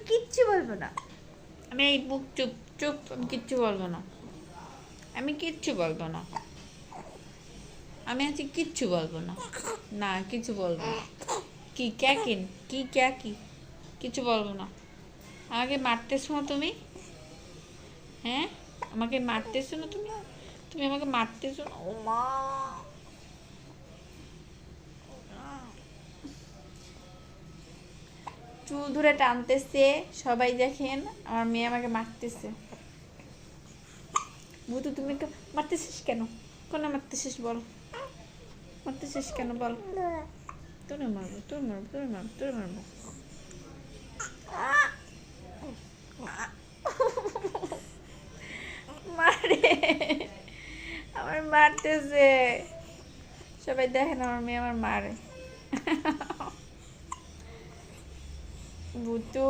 কিচ্ছু বলবো না। আমি এই বুক চুপ চুপ, আমি কিচ্ছু বলবো না, আমি কিচ্ছু বলবো না, আমি আজকে কিচ্ছু বলবো না, না কিছু বলবো না। কি ক্যাকিন, কি ক্যাকি, কিছু বলবো না। আমাকে মারতেছো না তুমি? হ্যাঁ, আমাকে মারতেছো না তুমি? তুমি আমাকে মারতেছো না? ও মা, চুল ধরে টানতেছে, সবাই দেখেন আমার মেয়ে আমাকে মারতেছে। ভূতু তুমি মারতেছিস কেন? কেন মারতেছিস বল, মারতেছিস কেন বল? তোরে মারবো, তোরে মারবো, তোরে মারবো, তোরে মারবো। মারে, আমার মারতেছে, সবাই দেখেন আমার মেয়ে আমার মারে। ভূতু